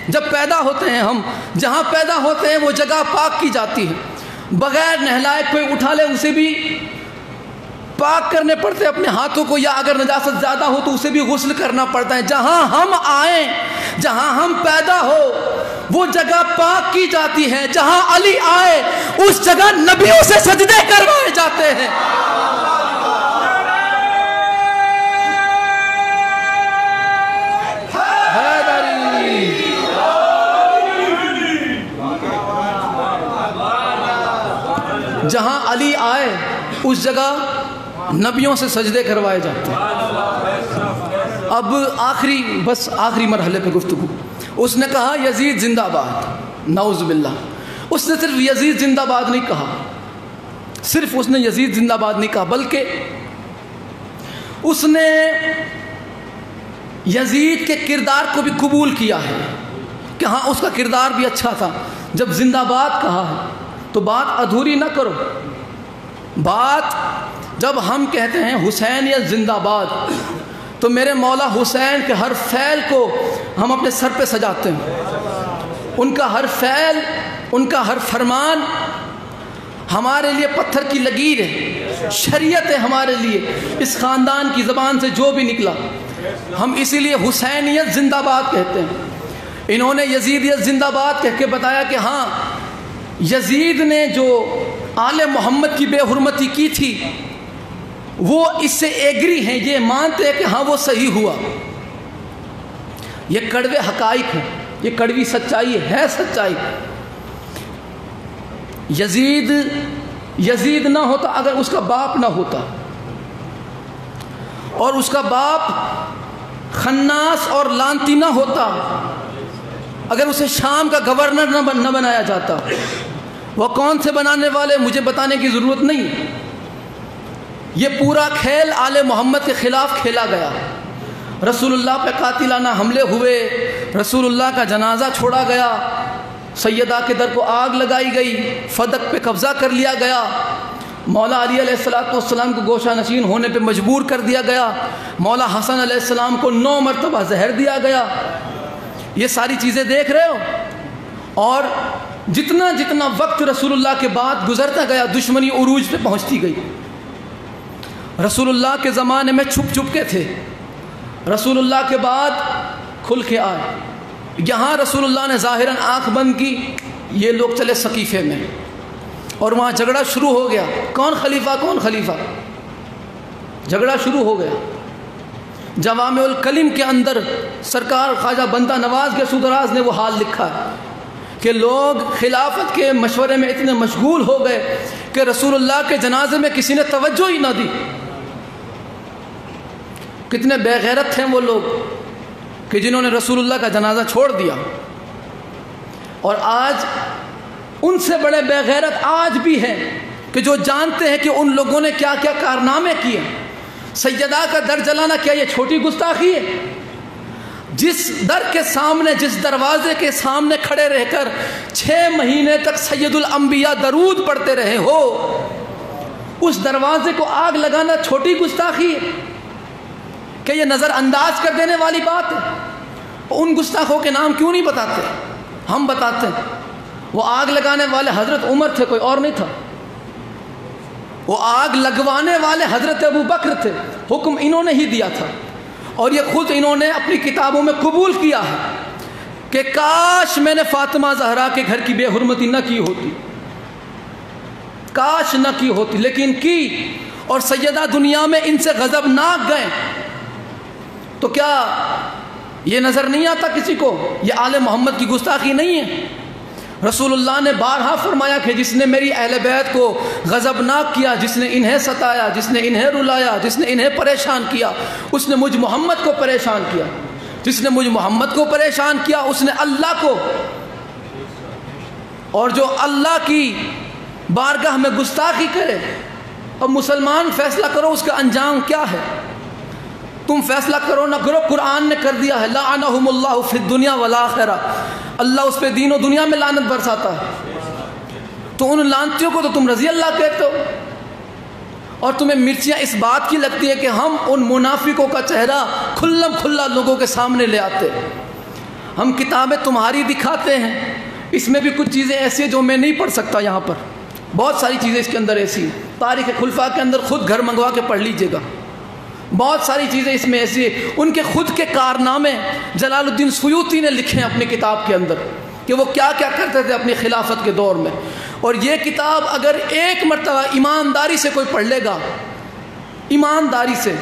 جب پیدا ہوتے ہیں ہم جہاں پیدا ہوتے ہیں وہ جگہ پاک کی جاتی ہے۔ بغیر نہلائے کوئی اٹھا لے اسے بھی پاک کرنے پڑتے اپنے ہاتھوں کو، یا اگر نجاست زیادہ ہو تو اسے بھی غسل کرنا پڑتا ہے۔ جہاں ہم آئیں، جہاں ہم پیدا ہو وہ جگہ پاک کی جاتی ہے۔ جہاں علی آئے اس جگہ نبیوں سے سجدے کروائے جاتے ہیں۔ جہاں علی آئے اس جگہ نبیوں سے سجدے کروائے جاتے ہیں۔ اب آخری مرحلے پہ گفتگو، اس نے کہا یزید زندہ باد، نعوذ باللہ۔ اس نے صرف یزید زندہ باد نہیں کہا، صرف اس نے یزید زندہ باد نہیں کہا، بلکہ اس نے یزید کے کردار کو بھی قبول کیا ہے کہ ہاں اس کا کردار بھی اچھا تھا۔ جب زندہ باد کہا ہے تو بات ادھوری نہ کرو۔ بات جب ہم کہتے ہیں حسین یا زندہ باد تو میرے مولا حسین کے ہر فعل کو ہم اپنے سر پہ سجاتے ہیں۔ ان کا ہر فعل، ان کا ہر فرمان ہمارے لیے پتھر کی لکیر ہے، شریعت ہے ہمارے لیے۔ اس خاندان کی زبان سے جو بھی نکلا ہم اسی لیے حسینیت زندہ باد کہتے ہیں۔ انہوں نے یزیدیت زندہ باد کہہ کے بتایا کہ ہاں یزید نے جو آل محمد کی بے حرمتی کی تھی وہ اس سے ایگری ہیں، یہ مانتے ہیں کہ ہاں وہ صحیح ہوا۔ یہ کڑوے حقائق ہیں، یہ کڑوی سچائی ہے، سچائی۔ یزید نہ ہوتا اگر اس کا باپ نہ ہوتا، اور اس کا باپ خناس اور لانتی نہ ہوتا، اگر اسے شام کا گورنر نہ بنایا جاتا، وہ کون سے بنانے والے مجھے بتانے کی ضرورت نہیں۔ یہ پورا کھیل آل محمد کے خلاف کھیلا گیا، رسول اللہ پہ قاتلانہ حملے ہوئے، رسول اللہ کا جنازہ چھوڑا گیا، سیدہ کے در کو آگ لگائی گئی، فدق پہ قبضہ کر لیا گیا، مولا علی علیہ السلام کو گوشہ نشین ہونے پہ مجبور کر دیا گیا، مولا حسن علیہ السلام کو 9 مرتبہ زہر دیا گیا. یہ ساری چیزیں دیکھ رہے ہو. اور جتنا جتنا وقت رسول اللہ کے بعد گزرتا گیا دشمنی عروج پہ پہنچتی گئی. رسول اللہ کے زمانے میں چھپ چھپ کے تھے، رسول اللہ کے بعد کھل کے آئے. یہاں رسول اللہ نے ظاہراً آنکھ بند کی، یہ لوگ چلے سقیفے میں، اور وہاں جھگڑا شروع ہو گیا، کون خلیفہ کون خلیفہ، جھگڑا شروع ہو گیا. جوامع الکلم کے اندر سرکار خواجہ بندہ نواز کے سودراز نے وہ حال لکھا ہے کہ لوگ خلافت کے مشورے میں اتنے مشغول ہو گئے کہ رسول اللہ کے جنازے میں کسی نے توجہ ہی نہ دی. کتنے بے غیرت تھے وہ لوگ کہ جنہوں نے رسول اللہ کا جنازہ چھوڑ دیا. اور آج ان سے بڑے بے غیرت آج بھی ہیں کہ جو جانتے ہیں کہ ان لوگوں نے کیا کیا کارنامے کیے. سیدہ کا در جلانا کیا یہ چھوٹی گستاخی ہے؟ جس در کے سامنے، جس دروازے کے سامنے کھڑے رہ کر 6 مہینے تک سید الانبیاء درود پڑھتے رہے ہو، اس دروازے کو آگ لگانا چھوٹی گستاخی ہے کہ یہ نظر انداز کر دینے والی بات ہے؟ ان گستاخوں کے نام کیوں نہیں بتاتے؟ ہم بتاتے ہیں. وہ آگ لگانے والے حضرت عمر تھے، کوئی اور نہیں تھا. وہ آگ لگوانے والے حضرت ابو بکر تھے، حکم انہوں نے ہی دیا تھا. اور یہ خود انہوں نے اپنی کتابوں میں قبول کیا ہے کہ کاش میں نے فاطمہ زہرا کے گھر کی بے حرمتی نہ کی ہوتی، کاش نہ کی ہوتی، لیکن کی. اور سیدہ دنیا میں ان سے غضبناک گئے. تو کیا یہ نظر نہیں آتا کسی کو یہ آل محمد کی گستاخی نہیں ہے؟ رسول اللہ نے بارہا فرمایا کہ جس نے میری اہل بیت کو غضبناک کیا، جس نے انہیں ستایا، جس نے انہیں رلایا، جس نے انہیں پریشان کیا، اس نے مجھ محمد کو پریشان کیا. جس نے مجھ محمد کو پریشان کیا اس نے اللہ کو. اور جو اللہ کی بارگاہ میں گستاخی کرے، اب مسلمان فیصلہ کرو اس کا انجام کیا ہے. تم فیصلہ کرو نہ کرو، قرآن نے کر دیا ہے لعنہم اللہ فی الدنیا والآخرہ، اللہ اس پہ دین و دنیا میں لعنت برساتا ہے. تو ان لعنتیوں کو تو تم رضی اللہ کہتے ہو، اور تمہیں مرچیاں اس بات کی لگتی ہے کہ ہم ان منافقوں کا چہرہ کھلم کھلا لوگوں کے سامنے لے آتے. ہم کتابیں تمہاری دکھاتے ہیں، اس میں بھی کچھ چیزیں ایسی ہیں جو میں نہیں پڑھ سکتا یہاں پر. بہت ساری چیزیں اس کے اندر ایسی ہیں، تاریخ خلفاء کے اندر خود گھر منگوا کے پڑھ لیجئے گا. بہت ساری چیزیں اس میں ایسی ہیں. ان کے خود کے کارنامے جلال الدین سیوطی نے لکھے ہیں اپنی کتاب کے اندر کہ وہ کیا کیا کرتے تھے اپنی خلافت کے دور میں. اور یہ کتاب اگر ایک مرتبہ ایمانداری سے کوئی پڑھ لے گا، ایمانداری سے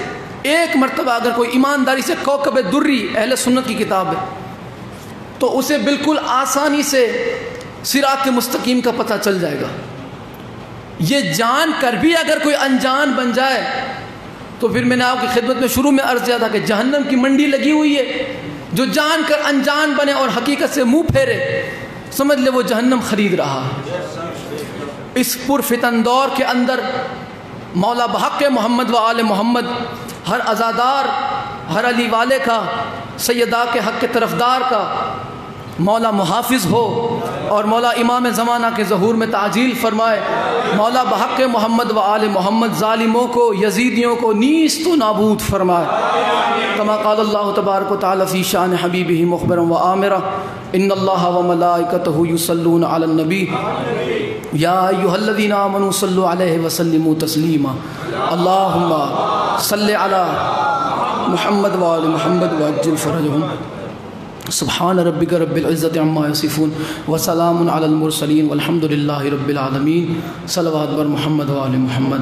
ایک مرتبہ اگر کوئی ایمانداری سے، کوکب دری اہل سنت کی کتاب ہے، تو اسے بالکل آسانی سے صراط مستقیم کا پتہ چل جائے گا. یہ جان کر بھی اگر کوئی انجان بن جائے تو پھر میں نے آپ کی خدمت میں شروع میں عرض کیا تھا کہ جہنم کی منڈی لگی ہوئی ہے. جو جان کر انجان بنے اور حقیقت سے منہ پھیرے، سمجھ لے وہ جہنم خرید رہا. اس پرفتن دور کے اندر مولا بحق محمد و آل محمد ہر عزادار، ہر علی والے کا، سیدہ کے حق کے طرفدار کا مولا محافظ ہو، اور مولا امام زمانہ کے ظہور میں تعجیل فرمائے. مولا بحق محمد و آل محمد ظالموں کو، یزیدیوں کو نیست و نابود فرمائے. کما قال اللہ تبارک و تعالی فی شان حبیبہ مخبرا و آمرا ان اللہ و ملائکتہ یصلون علی النبی یا ایھا الذین آمنوا صلوا علیہ وسلموا تسلیما. اللہم صل علی محمد و آل محمد وعجل فرجہم. سبحان ربک رب العزت عما یصفون وسلام علی المرسلین والحمد للہ رب العالمین. صلوات بر محمد و آل محمد.